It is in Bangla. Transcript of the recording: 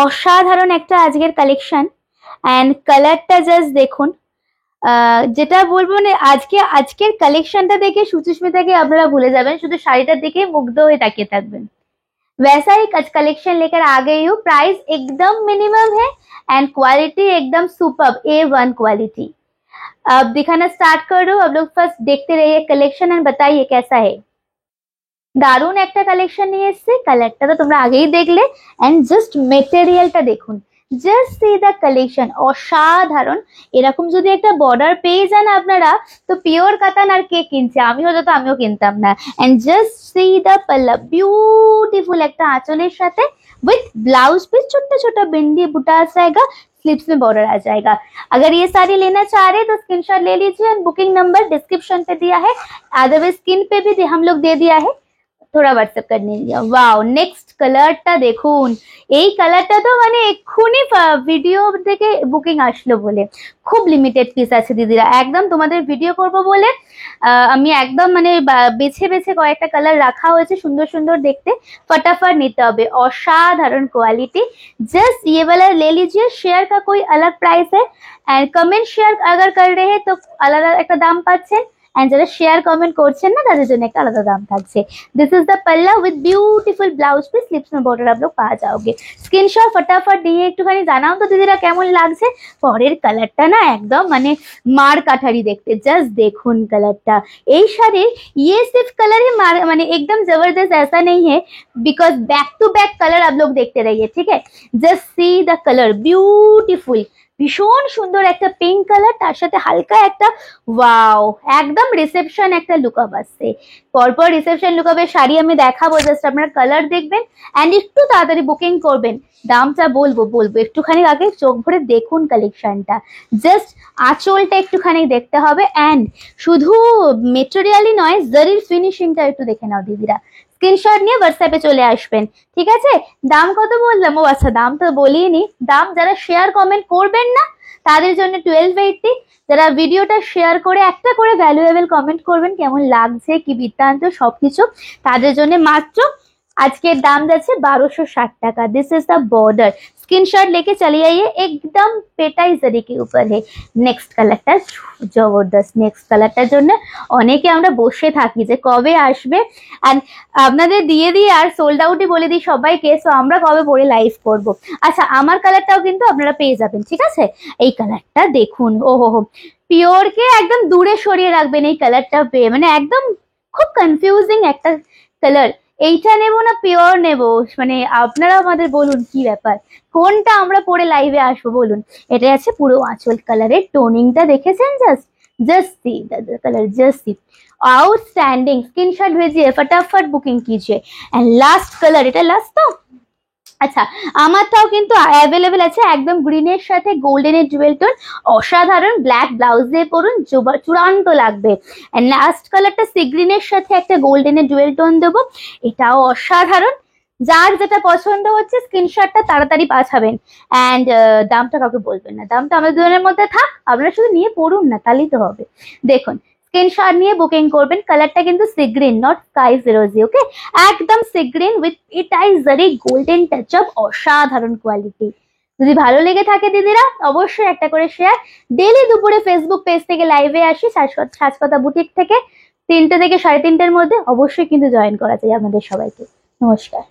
অসাধারণ একটা আজকের কালেকশন। অ্যান্ড কালারটা জাস্ট দেখুন। যেটা বলবো না, আজকের কালেকশনটা দেখে সুচিস্মিতাকে আপনারা ভুলে যাবেন, শুধু শাড়িটার দিকে মুগ্ধ হয়ে তাকিয়ে থাকবেন। वैसा ही कलेक्शन लेकर आ गई हूँ। प्राइस एकदम मिनिमम है एंड क्वालिटी एकदम सुपर्ब A1 क्वालिटी। अब दिखाना स्टार्ट कर दूं। अब लोग फर्स्ट देखते रहिए कलेक्शन एंड बताइए कैसा है। দারুণ একটা কালেকশন নিয়ে এসেছি। কালারটা তো তোমরা আগেই দেখলে এন্ড জাস্ট মেটেরিয়ালটা দেখুন। জাস্ট সি দ্য কালেকশন, অসাধারণ। এরকম যদি একটা বর্ডার পেয়ে যান আপনারা, তো পিওর কাতান আর কে কিনছে, আমিও কিনতাম না। এন্ড জাস্ট সি দ্য পাল্লা, বিউটিফুল একটা आंचलेर साथे विथ ब्लाउज पीस, छोटा छोटा बिंदी बूटा आ जाएगा, स्लीव्स में बॉर्डर आ जाएगा। अगर ये साड़ी लेना चाह रहे तो स्क्रीनशॉट ले लीजिए। बुकिंग नंबर डिस्क्रिप्शन पे दिया है, अदरवाइज स्क्रीन पे भी हम लोग दे दिया है, थोड़ा व्हाट्सएप करने दिया। वाओ, नेक्स्ट কালারটা দেখুন। এই কালারটা তো মানে এক্ষুনি ভিডিও থেকে বুকিং আসলো বলে, খুব লিমিটেড পিস আছে দিদিরা। একদম তোমাদের ভিডিও করব বলে আমি একদম মানে বেছে বেছে কয়েকটা কালার রাখা হয়েছে, সুন্দর সুন্দর দেখতে। फटाफट নিতে হবে, অসাধারণ কোয়ালিটি। जस्ट ये वाला ले लीजिए। शेयर का कोई अलग प्राइस है एंड कमेंट शेयर अगर कर रहे हैं तो अलग একটা দাম পাচ্ছেন, এন্ড যারা শেয়ার কমেন্ট করছেন না তাদের জন্য একটা আলাদা দাম থাকছে। दिस इज द पल्ला विद ब्यूटीफुल ब्लाउज पे, स्लीव्स में बॉर्डर आप लोग पा जाओगे। स्क्रीनशॉट फटाफट দিয়ে একটুখানি জানাও তো দিদিরা কেমন লাগছে। পরের কালারটা না একদম মানে মার কাঠারি দেখতে, জাস্ট দেখুন কালারটা। এই শাড়ির ये सिर्फ कलर ही माने एकदम जबरदस्त ऐसा नहीं है, because back to back colour आप लोग देखते रहिए, ठीक है। Just see the colour, beautiful, ভীষণ সুন্দর একটা পিঙ্ক কালার, তার সাথে হালকা একটা ওয়াও একদম রিসেপশন একটা লুকআপ আসছে। পরপর রিসেপশন লুকআপের শাড়ি আমি দেখাবো, জাস্ট আপনারা কালার দেখবেন এন্ড একটু তাড়াতাড়ি বুকিং করবেন। দামটা বলবো একটুখানি আগে চোখ ভরে দেখুন কালেকশনটা। জাস্ট আঁচলটা একটুখানি দেখতে হবে এন্ড শুধু মেটেরিয়ালই নয়, জরির ফিনিশিংটা একটু দেখে নাও দিদিরা। স্ক্রিনশট নিয়ে হোয়াটসঅ্যাপে চলে আসবেন, ঠিক আছে। দাম কত বললাম? ও আচ্ছা, দাম তো বলিনি। দাম যারা শেয়ার কমেন্ট করবেন না তাদের জন্য 1280। যারা ভিডিওটা শেয়ার করে একটা করে ভ্যালুয়েবল কমেন্ট করবেন, কেমন লাগছে কি বৃত্তান্ত সবকিছু, তাদের জন্য মাত্র আজকের দাম যাচ্ছে 1260 টাকা। This is the border. Screenshot लेके चलिए आइए, एकदम पेटाई जरी के ऊपर है। नेक्स्ट কালারটা জবরদস্ত। নেক্সট কালারটার জন্য অনেকে আমরা বসে থাকি যে কবে আসবে, এন্ড আপনাদের দিয়ে দিয়ে আর সোল্ড আউটই বলে দিই সবাইকে, সো আমরা কবে পরে লাইভ করব। আচ্ছা, আমার কালারটাও কিন্তু আপনারা পেয়ে যাবেন, ঠিক আছে। এই কালারটা দেখুন, ওহো, পিওর কে একদম দূরে সরিয়ে রাখবেন এই কালারটা পেয়ে, মানে একদম খুব কনফিউজিং একটা কালার। এইটা নেবো না পিওর নেবো, মানে আপনারা আমাদের বলুন কি ব্যাপার, কোনটা আমরা পরে লাইভে আসবো বলুন। এটা আছে পুরো আঁচল কালারের, টোনিংটা দেখেছেন? Just see the colour, just see outstanding. Screenshot भेजिए, फटाफट बुकिंग कीजिए। एंड लास्ट कलर, এটা লাস্ট তো আচ্ছা, আমারটাও কিন্তু অ্যাভেলেবেল আছে একদম গ্রিনের সাথে গোল্ডেনের জুয়েল টোন, অসাধারণ। ব্ল্যাক ব্লাউজ দিয়ে পরুন, চূড়ান্ত লাগবে। এন্ড লাস্ট কালারটা সি গ্রিনের সাথে একটা গোল্ডেনের জুয়েল টোন দেবো, এটাও অসাধারণ। যার যেটা পছন্দ হচ্ছে স্ক্রিনশটটা তাড়াতাড়ি পাঠাবেন এন্ড দামটা কাউকে বলবেন না, দামটা আমাদের দুজনের মধ্যে থাক, আপনারা শুধু নিয়ে পড়ুন না, তাহলেই তো হবে। দেখুন, স্ক্রিনশট নিয়ে বুকিং করবেন। কালারটা কিন্তু সি গ্রিন, নট স্কাই ফিরোজি, ওকে, একদম সি গ্রিন উইথ এটাই জারি গোল্ডেন টাচ আপ, অসাধারণ কোয়ালিটি। যদি ভালো লেগে থাকে দিদিরা অবশ্যই একটা করে শেয়ার। ডেইলি দুপুরে ফেসবুক পেজ থেকে লাইভে আসি, সাজকথা বুটিক থেকে 3টে থেকে 3:30-র মধ্যে। অবশ্যই কিন্তু জয়েন করা চাই আপনাদের সবাইকে। নমস্কার।